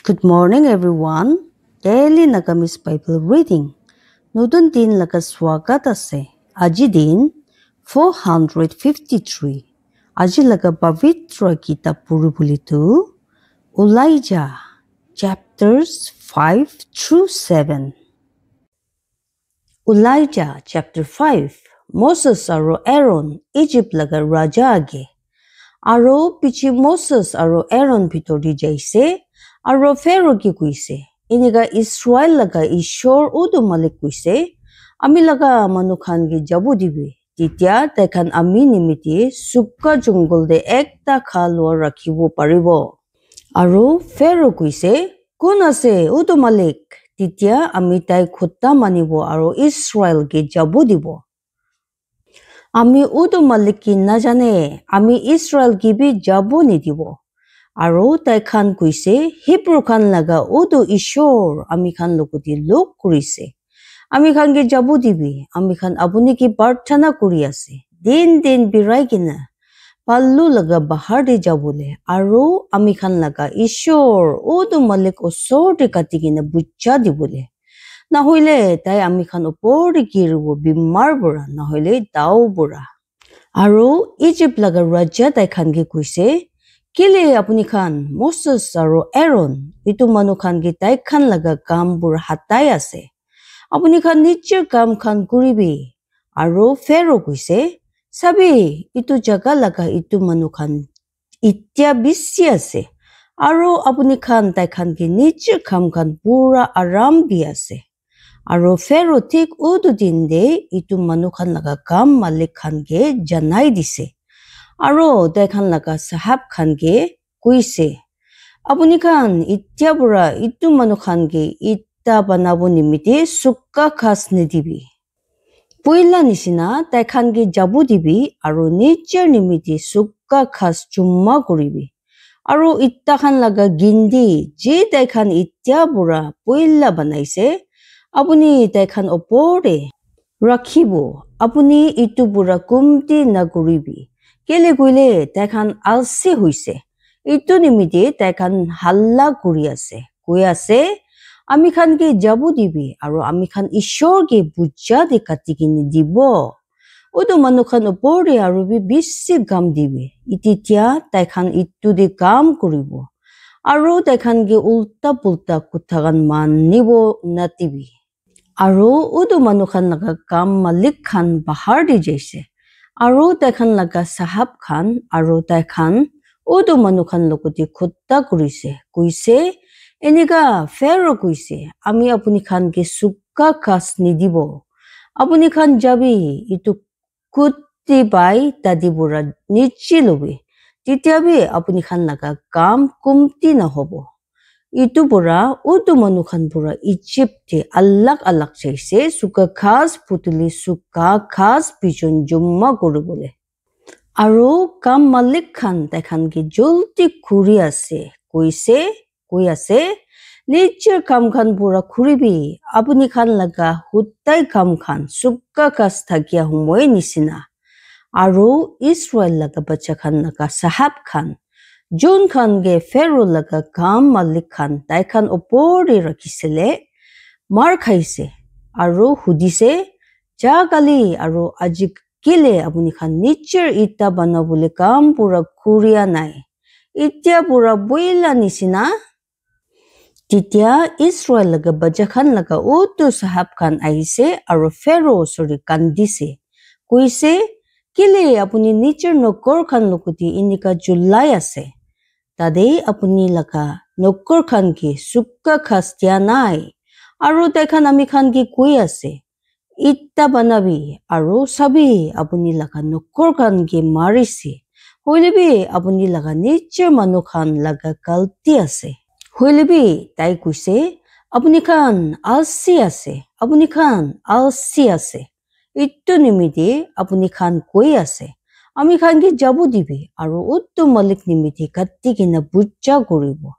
Good morning, everyone. Daily Nagamis Bible reading. Nudun din laga swagat ase. Aji din 453. Aji laga Pavitra Gita Purubulitu. Elijah chapters 5 through 7. Elijah chapter 5. Moses aro Aaron Egypt laga raja age. Aro pichi Moses aro Aaron pitori jaise. Aro Pharaoh ki kuise. Iniga Israel laga Ishor udu malik kuise. Ami laga manukhan ki jabu dibi. Titya tekhan ami nimiti sukka jungle de ekta khalwa rakhibo paribo. Aro Pharaoh kuise. Kun ase udu malik. Titya ami tai khutta manibo aro Israel ki jabu dibo. Ami udu malik ki najane. Ami Israel ki bi jabu nidibo. Aro tai khan kuise Hebrew khan laga udu Ishor ami khan lokuti lok kurise. Ami khan ke jabu dibi. Ami khan abuni ki parthana kuri ase. Din birai kina. Pallu laga bahar de jabule. Aro ami khan laga Ishor udu malik osor de katigina bucha dibule. Nahoile tai ami khan opor de kirubo bimar bura. Nahoile dao bura. Aro Egypt laga raja tai khan ke kuise. Kile apuni khan Moses aro Aaron itu manu khan ki tai khan laga kam bur hatai ase. Apuni khan niche kam khan kuribi. Aro Pharaoh kuise sabi itu jaga laga itu manu khan itya bisi ase. Aro apuni khan tai khan ki niche kam khan pura aram bi ase. Aro Pharaoh tik udu din de itu manu khan laga kam malik khan ke janai dise. Aro tai khan laga sahab khan ke kuise. Apuni khan itya bura itu manu khan ke itta banabo nimiti sukka khas nidibi. Puila nisina tai khan ke jabu dibi aro nicher nimiti sukka khas chumma kuribi. Aro itta khan laga gindi je tai khan itya bura puila banaise. Apuni tai khan opore rakhibo. Apuni itu bura kumti na kuribi. Kele kuile tai khan alsi huise. Itu nimiti tai khan halla kuri ase. Kui ase, ami khan ke jabu dibi. Aro ami khan Ishor ke buja de katigini dibo. Udu manu khan upori aro bi bisi gam dibi. Ititya tai khan itu de gam kuribo. Aro tai khan ke ulta pulta kutagan manibo natibi. Aro udu manu khan laga gam malik khan bahar di jaise. Aro tai khan laga sahab khan, aro tai khan udu manu khan lokuti khutta kurise. Kuise, eniga Pharaoh kuise, ami apuni khan ke sukka khas nidibo. Apuni khan jabi itu kutti bai tadibura nichi lobi. Tityabi apuni khan laga kam kumti na hobo. Itu pura udu manu khan pura Egypt te alak jaise suka khas putuli suka khas pichon jumma kuribole. Aro kam malik khan tai khan ki julti kuri ase. Kui ase nicher kam khan pura kuribi. Apuni khan laga huttai kam khan suka khas thakia humoy nisina. Aro Israel laga bacha khan laga sahab khan. Jun khan ge Pharaoh laga kam malik khan tai khan opori rakhisele mar khaise aro hudise jagali aro ajik kile apuni khan nicher ita banabule kam pura kuriya nai itya pura boila nisina. Titya Israel laga baja khan laga utu sahab khan aise aro Pharaoh sori kandise. Kuise kile apuni nicher nokor khan lokuti inika julai ase. Tade apuni laga nokor khan ki sukka khas tia nai. Aro tai khan ami khan ki kui ase. Itta banabi aro sabi apuni laga nokor khan ki marisi. Hoilebi apuni laga nicher manu khan laga kalti ase. Hoilebi tai kuise apuni khan alsi ase. Apuni khan alsi ase. Ittu nimiti apuni khan kui ase. Ami khan ki jabu dibi aro uttu malik nimiti katigina bucha kuribo.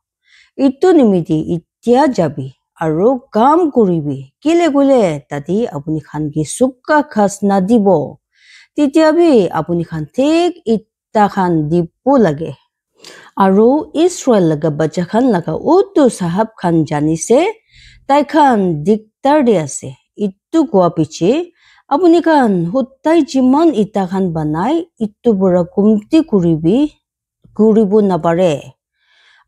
Itu nimiti itya jabi aro kam kuribi. Kile gule tadi apuni khan ki sukka khas na dibo. Tityabi apuni khan tik itta khan dipu lage. Aro Israel laga bacha khan laga utu sahab khan janise tai khan diktar de ase itu koa piche apuni khan hutai jiman ita khan banai itu bura kumti kuribu nabare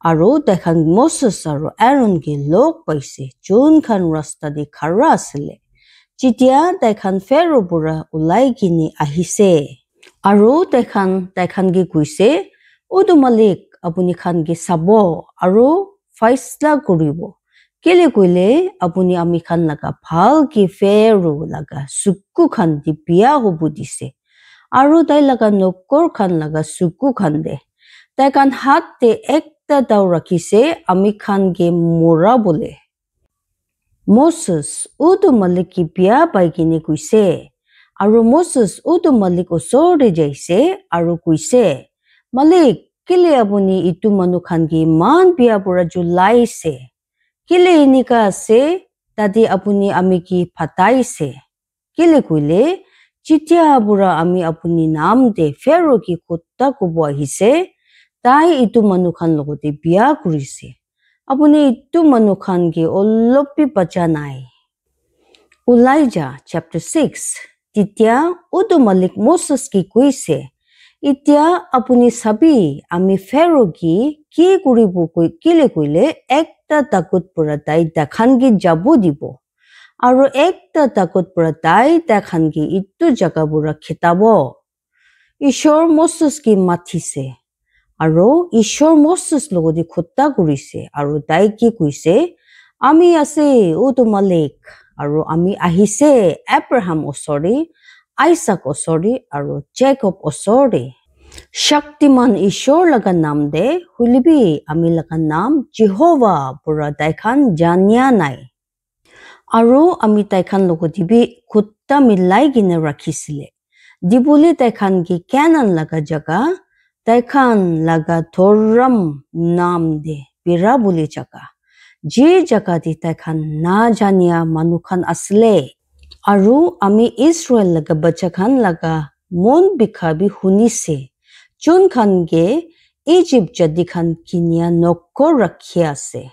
aro tai khan Moses aro Aaron ki lok paise jun khan rasta de khara asile chitia tai khan Pharaoh bura ulai kini ahise aro tai khan gi kuise udu malik apuni khan gi sabo aro faisla kuribo kele koile apuni ami khan laga phal ki Pharaoh laga sukku khan di biya hobu dise aro tai laga nokor khan laga sukku khan de tai khan hat te ekta daw rakhise ami khan ge mora bole Moses udu malik ki biya pai kini kuise aro Moses udu malik osor de jaise aro kuise Malik kile apuni itu manu khan gi man biya pura julai se kile inika se tadi apuni ami ki phatai se kile kuile chitia pura ami apuni naam de Pharaoh ki kutta kubo ahise tai itu manu khan logote biya kurise apuni itu manu khan gi ollopi bacha nai Elijah chapter 6 titia udu malik Moses ki kuise Itia apuni sabi ami Pharaoh ki kuribu kile kuile ekta takut pura tai dakhan gi jabu dibo aro ekta takut pura tai dakhan gi itu jaga pura khitabo Ishor Moses ki mathise aro Ishor Moses logodi khutta kurise aro tai ki kuise ami ase utu malik aro ami ahise Abraham osori Isaac osori aro Jacob osori Shaktiman Ishor laga naam de hulibi ami laga naam Jehovah pura daikhan janya nai aro ami daikhan logodibi kutta milai gine rakhisile dibule daikhan gi Canaan laga jaga daikhan laga Thoram naam de bira bule jaga je jaga di daikhan na jania manukhan asle aro ami Israel laga bacha khan laga mon bikhabi hunise Chun khan ge Egypt jadi khan kinia nokko rakhia ase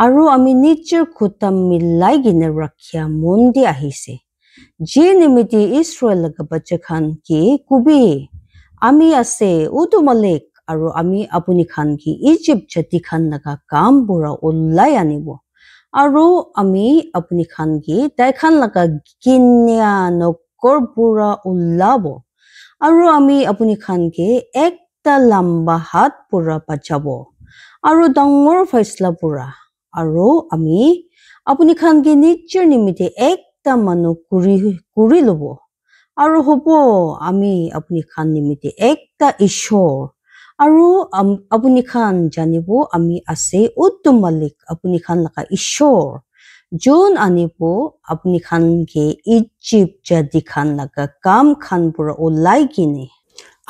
aro ami nichur khutam milai gine rakhia mondi ahise je nimiti Israel laga bacha khan ki kubi ami ase udu malik aro ami apuni khan ki Egypt jadi khan laga kam bura ullai anibo aro ami apuni khan ki tai khan laga kinia nokkor bura ullabo aro ami apuni khan ke ekta lamba hat pura pachabo aro dangor faisla pura aro ami apuni khan ke nichur nimite ekta manu kuri lobo aro hobo ami apuni khan nimite ekta ishor aro apuni khan janibo ami ase utu malik apuni khan laka ishor Jun anibo apni khan ke Egypt jadi khan laga kam khan pura ulai kini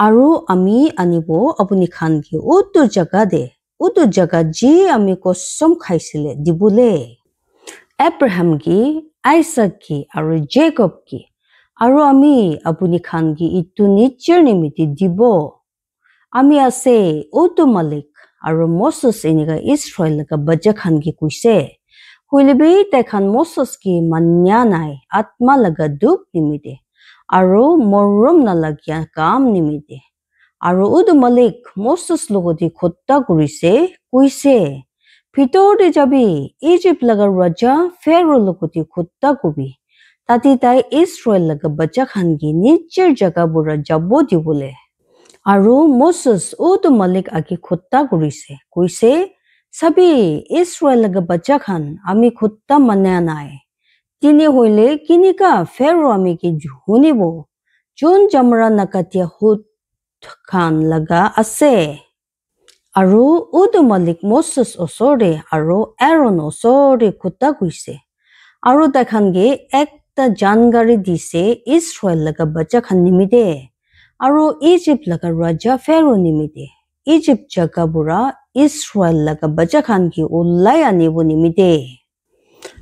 aro ami anibo apni khan ke utu jaga ji ami kosom khaisile dibule Abraham ki Isaac ki aro Jacob ki aro ami apni khan ki itu nichur nimiti dibo ami ase utu malik aro Moses eniga Israel laga baja khan ki kuise Huilibi tekhan Moses ki manya nai atma laga duk nimide aro morum na lagya kam nimide aro udu malik Moses logodi khutta kurise kuise Pitor de jabi Egypt laga raja Pharaoh logodi khutta kubi tati tai Israel laga bacha khan gi nichur jaga bura jabo dibule aro Moses udu malik agi khutta kurise kuise Sabi Israel laga bacha khan ami khutta manna nai tini hoile kinika Pharaoh ami ki hunibo Jun jamra nakatia hut khan laga ase aro udu malik Moses osore aro Aaron osore khutta kuise aro dakhan ge ekta jangari dise Israel laga bacha khan nimide aro Egypt laga raja Pharaoh nimide Egypt jaga bura Israel laga bacha khan ki ullai anibo nimide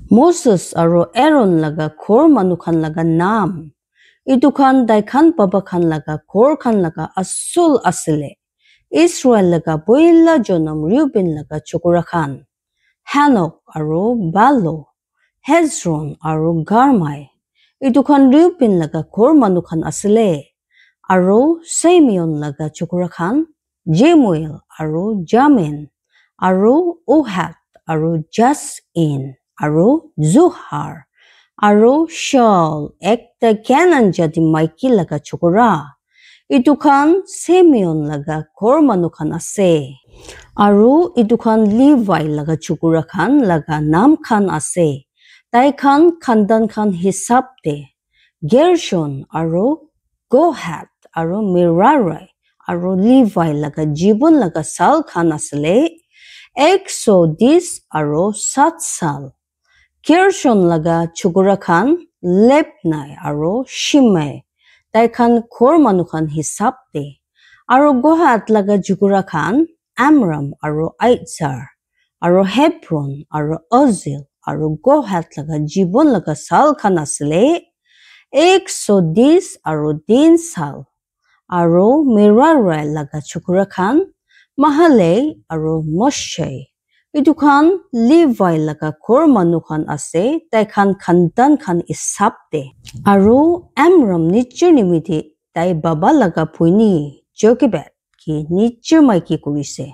Moses aro Aaron laga khor manu khan laga naam itu khan dai khan baba khan laga khor khan laga asul asile Israel laga boila jonam Reuben laga chokora khan Hanok aro Balo Hezron aro Garmai idukhan Reuben laga khor manu khan asile aro Simeon laga chokora khan Jemuel aro Jamin aro Ohad aro Jasin aro Zuhar aro Shaul ekta Canaan jati maiki laga chokora idukhan Simeon laga khor manu khan ase aro idukhan Levi laga chokora khan laga nam khan ase tai khan khandan khan hisab de Gershon aro Kohat aro Merari aro Levi laga jibon laga sal khan asle 110 aro 7 sal Gershon laga chokora khan Lebnai aro Shimei tai khan khor manu khan hisab de aro Kohat laga chokora khan Amram aro Aitzar aro Hebron aro Ozil aro Kohat laga jibon laga sal khan asle 110 aro 3 sal aro Merari laga chokora khan Mahalei aro Moshe idukhan Levi laga khor manu khan ase tai khan khandan khan isab de aro Amram nichur nimiti tai baba laga puini Jochebed ki nichur maiki kurise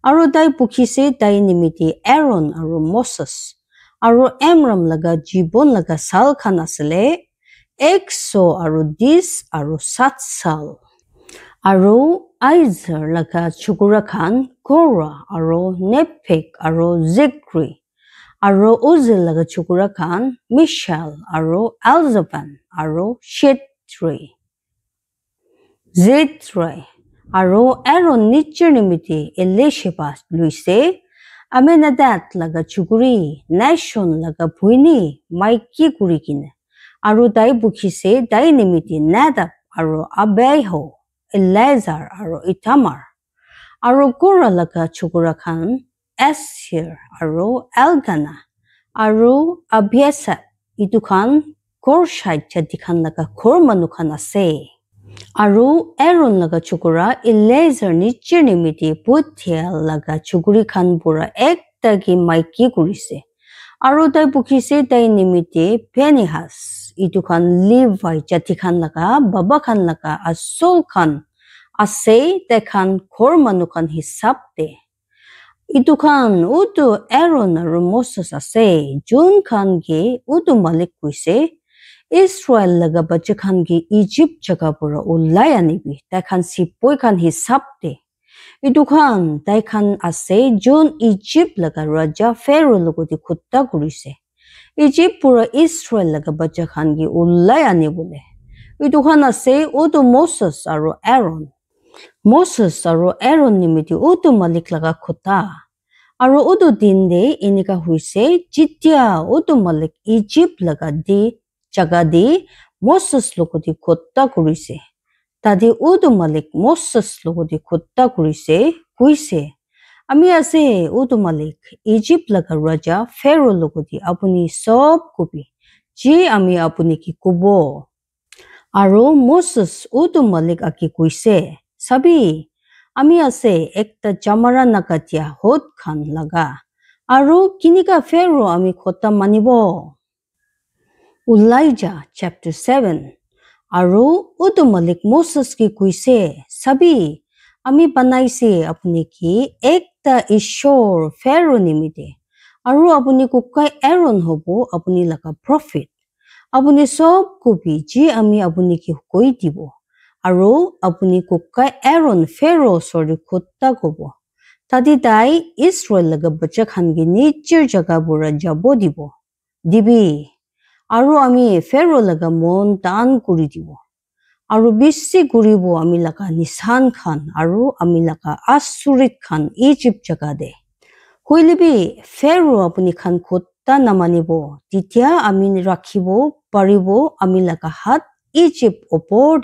aro tai pukhise tai nimiti Aaron aro Moses aro Amram laga jibon laga sal khan asle 100 aro 10 aro 7 sal aro Aizer laga chokora khan Korah aro Nepheg aro Zikri aro Uzil laga chokora khan Mishael aro Elzaban aro Shetri aro Aaron nichur nimiti Elisheba luise Amenadat laga chukuri Nashon laga puini maiki kurikin aro dai bukhise dai nimiti Nadab aro Abihu Eleazar aro Itamar aro Korah laga chokora khan Asher aro Elgana aro Abiasap idukhan Korshite jadikhan laga khor manu khan ase aro Aaron laga chokora Eleazar nichur nimiti Putiel laga chukuri khan pura ekta ki maiki kurise aro dai bukhise dai nimiti Phinehas idukhan Levi jatikhan laga baba khan laga asol khan ase tai khan khor manu khan hisab de idukhan utu Aaron aro Moses ase jun khan ge utu malik kuise Israel laga bacha khan ge Egypt jaga pura ulai anibi tai khan sipoi khan hisab de idukhan tai khan ase jun Egypt laga raja Pharaoh logoti khutta kurise Egypt pura Israel laga bacha khan ge ulai anibole idukhan ase utu Moses aro Aaron Moses aro Aaron nimiti utu malik laga khutta aro utu din de inika huise jitia utu malik Egypt laga di jaga di Moses logoti khutta kurise tadi utu malik Moses logoti khutta kurise kuise ami ase utu malik Egypt laga raja Pharaoh logoti apuni sob kubi ji ami apuni ki kubo aro Moses utu malik aki kuise sabi ami ase ekta jamara nakatia hot khan laga aro kinika Pharaoh ami khota manibo Elijah chapter 7 aro utu malik Moses ki kuise sabi ami banaise apni ki ekta ishor Pharaoh nimite aro apni kukai Aaron hobo apni laga prophet apni sob kubi ji ami apni ki koi dibo aro apni kukai Aaron Pharaoh sori khutta kobo tadi dai Israel laga bacha khan gi nichir jaga bura jabo dibo dibi aro ami Pharaoh laga mon tan kuri dibo aro bishi guribo ami laga nisan khan aro ami laga asurit khan Egypt jaga de huilibi Pharaoh apni khan khutta namanibo titia ami rakhibo paribo ami laga hat Egypt opor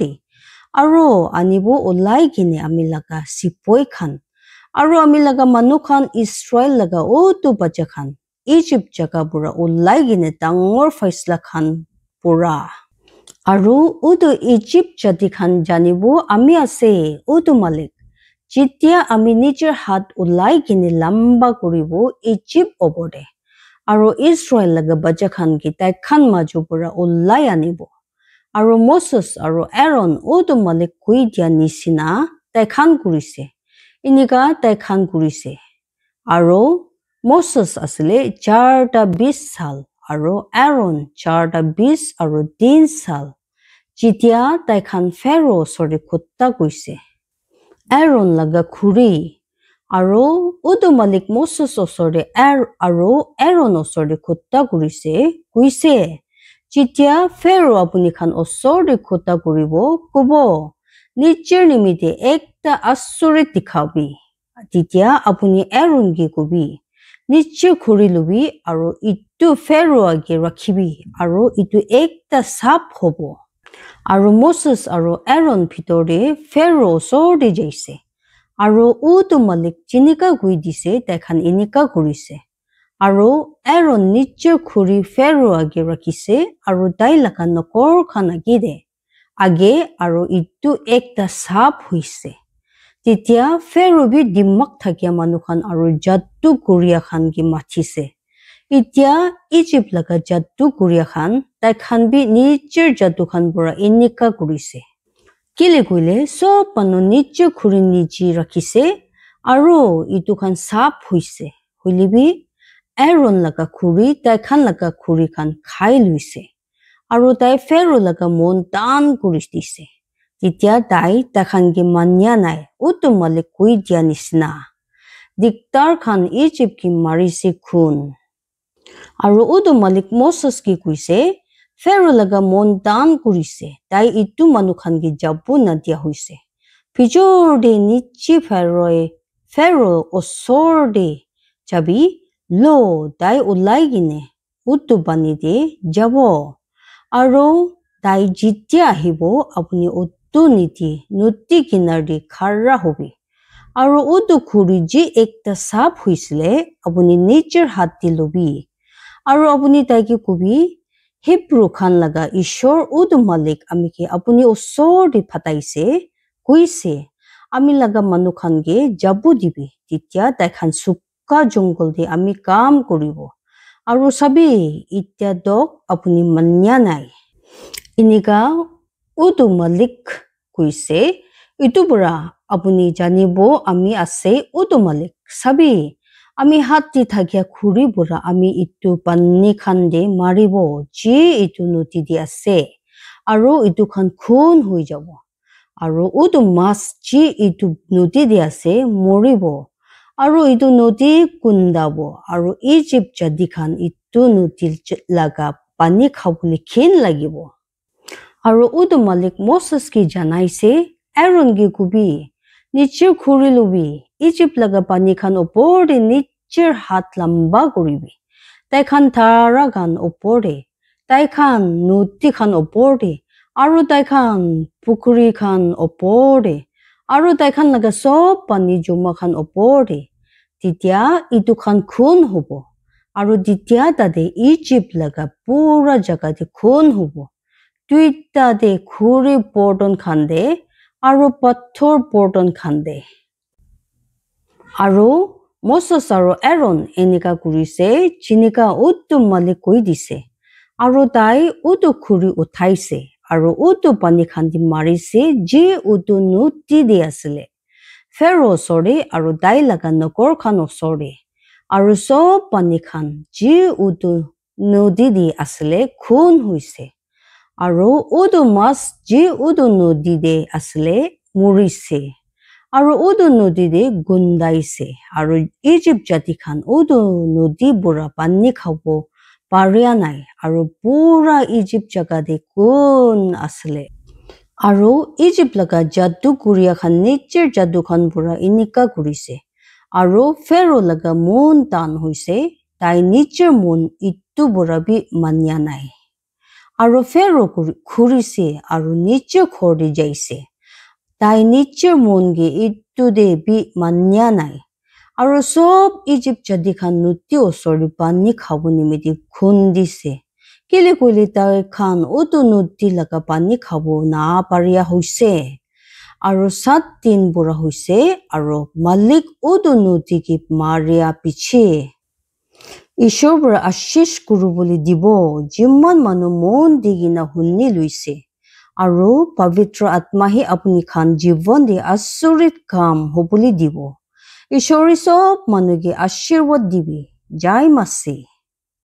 aro anibo ulai gine ami laga sipoi khan aro ami laga manu khan Israel laga utu bacha khan Egypt jaga pura ulai gine dangor faisla khan pura aro utu Egypt jadi khan janibo ami ase utu malik যেতিয়া আমি নিজৰ হাত ওলাই কিনে লম্বা কৰিব Egypt ওপৰতে আৰু ইছৰাইল লগা বাচ্চা খান তাই খান মাজৰ পৰা ওলাই আনিব আৰু মoses আৰু এৰন তোমালে কৈ দিয়া নিচিনা তাই খান কৰিছে এনেকা তাই খান কৰিছে আৰু মoses আছিলে 420 সাল আৰু এৰন 420 আৰু 3 সাল যেতিয়া তাই খান ফেৰো ওচৰতে খুটা কৈছে এৰন লগা খুৰী আৰু মালিক মoses ওচৰতে আৰু এৰন ওচৰতে খুটা কৰিছে কৈছে যেতিয়া ফেৰো আপুনি খান ওচৰতে খুটা কৰিব কব নিজৰ নিমিত্তে একটা আচৰিত দেখাবি তেতিয়া আপুনি এৰনকে কবি নিশ্চয় খুৰি লবি আৰু ইটো ফেৰো আগে ৰাখিবি আৰু ইটো একটা সাপ হ'ব আৰু মoses আৰু এৰন ভিতৰতে ফেৰো ওচৰতে যাইছে আৰু মালিক যেনেকা কৈ দিছে তাইখান এনেকা কৰিছে আৰু এৰন নিশ্চয় খুৰি ফেৰো আগে ৰাখিছে আৰু তাই লগা নকৰ খান আগে আৰু ইটো একটা সাপ হৈছে তেতিয়া ফেৰো বি দিমাক থাকিয়া মানুহ খান আৰু জাদু কৰিয়া খান কি মাতিছে এতিয়া ইজিপ্ট লগা জাদু কৰিয়া খান তাই খান বি নিজৰ জাদু খান পৰা এনেকা কৰিছে কেলে কইলে সব মানুহ নিজৰ খুৰি নিজে ৰাখিছে আৰু ইটো খান সাপ হৈছে হলিবি এৰন লগা খুৰি তাই খান লগা খুৰি খান খাই লৈছে আৰু তাই ফেৰো লগা মন টান কৰি দিছে তেতিয়া তাই খানকে মানিয়া নাই মালিক কৈ দিয়া নিচিনা দিকদাৰ খান ইজিপ্ট কি মাৰিছে খুন আৰু মালিক মoses কি কৈছে ফেৰো লগা মন টান কৰিছে তাই ইটো মানুহ খানকে যাব নাদিয়া হৈছে ভিতৰতে নিশ্চয় ফেৰো ওচৰতে যাবি লো তাই ওলাই কিনে বানি দে যাব আৰু তাই যেতিয়া আহিব আপুনি নদী কিনাৰ দি খাৰা হবি আৰু খুৰি যি একটা সাপ হৈছিলে আপুনি নিজৰ হাত দি লবি আৰু আপুনি তাইকে কবি হিব্ৰু খান লগা ঈশ্বৰ মালিক আমি কি আপুনি ওচৰতে ফাটাইছে কৈছে আমি লগা মানুহ খানকে যাব দিবি তেতিয়া তাই খান চুকা জংগল দি আমি কাম কৰিব আৰু চাবি এতিয়া দক আপুনি মানিয়া নাই এনেকা মালিক কৈছে ইটো পৰা আপুনি জানিব আমি আছে মালিক চাবি আমি হাতী থাকিয়া খুৰি পৰা আমি ইটো পানী খান দে মাৰিব যি ইটো নদী দি আছে আৰু ইটো খান খুন হৈ যাব আৰু মাছ যি ইটো নদী দি আছে মৰিব আৰু ইটো নদী কুন্দাব আৰু ইজিপ্ট জাতি খান ইটো নদী লগা পানী খাবলৈ ক্ষীণ লাগিব আৰু মালিক মoses কি জানাইছে এৰন কি কবি নিশ্চয় খুৰি লবি ইজিপ্ট লগা পানী খান ওপৰতে নিজৰ হাত লম্বা কৰিবি তাই খান ধাৰা খান ওপৰতে তাই খান নদী খান ওপৰতে আৰু তাই খান পুখুৰী খান ওপৰতে আৰু তাই খান লগা সব পানী জমা খান ওপৰতে তেতিয়া ইটো খান খুন হ'ব আৰু যেতিয়া তাতে ইজিপ্ট লগা পুৰা জাগাতে খুন হ'ব দুইটাতে খুৰি পৰ্টন খান দে আৰু পাথৰ পৰ্টন খান দে আৰু মoses আৰু এৰন এনেকা কৰিছে যেনেকা মালিক কৈ দিছে আৰু তাই খুৰি উঠাইছে আৰু পানী খান দি মাৰিছে যি নদী দি আছিলে ফেৰো ওচৰতে আৰু তাই লগা নকৰ খান ওচৰতে আৰু সব পানী খান যি নদী দি আছিলে খুন হৈছে আৰু মাছ যি নদী দি আছিলে মৰিছে আৰু নদী দি গুন্দাইছে আৰু ইজিপ্ট জাতি খান নদী বুঢ়া পানী খাব পাৰিয়া নাই আৰু পুৰা ইজিপ্ট জাগাতে কোন আছিলে আৰু ইজিপ্ট লগা জাদু কৰিয়া খান নিজৰ জাদু খান বুঢ়া এনেকা কৰিছে আৰু ফেৰো লগা মন টান হৈছে তাই নিজৰ মন ইটো বুঢ়া বি মানিয়া নাই আৰু ফেৰো ঘূৰিছে আৰু নিজৰ ঘৰ দি যাইছে তাই নিজৰ মনকে ইটো দে বি মানিয়া নাই আৰু সব ইজিপ্ট জাতি খান নদী ওচৰতে পানী খাব নিমিত্তে খুন্দিছে কেলে কইলে তাই খান নদী লগা পানী খাব না পাৰিয়া হৈছে Aro 7 din bura hoise aro Malik udunu tikip Maria piche. Ishor bura ashish kuru boli dibo jimman manu mon digina hunni luise. Aro pavitra atmahi apni khan jivon di asurit kam hobuli dibo. Ishori sob manugi ashirwad dibi. Jai Masi.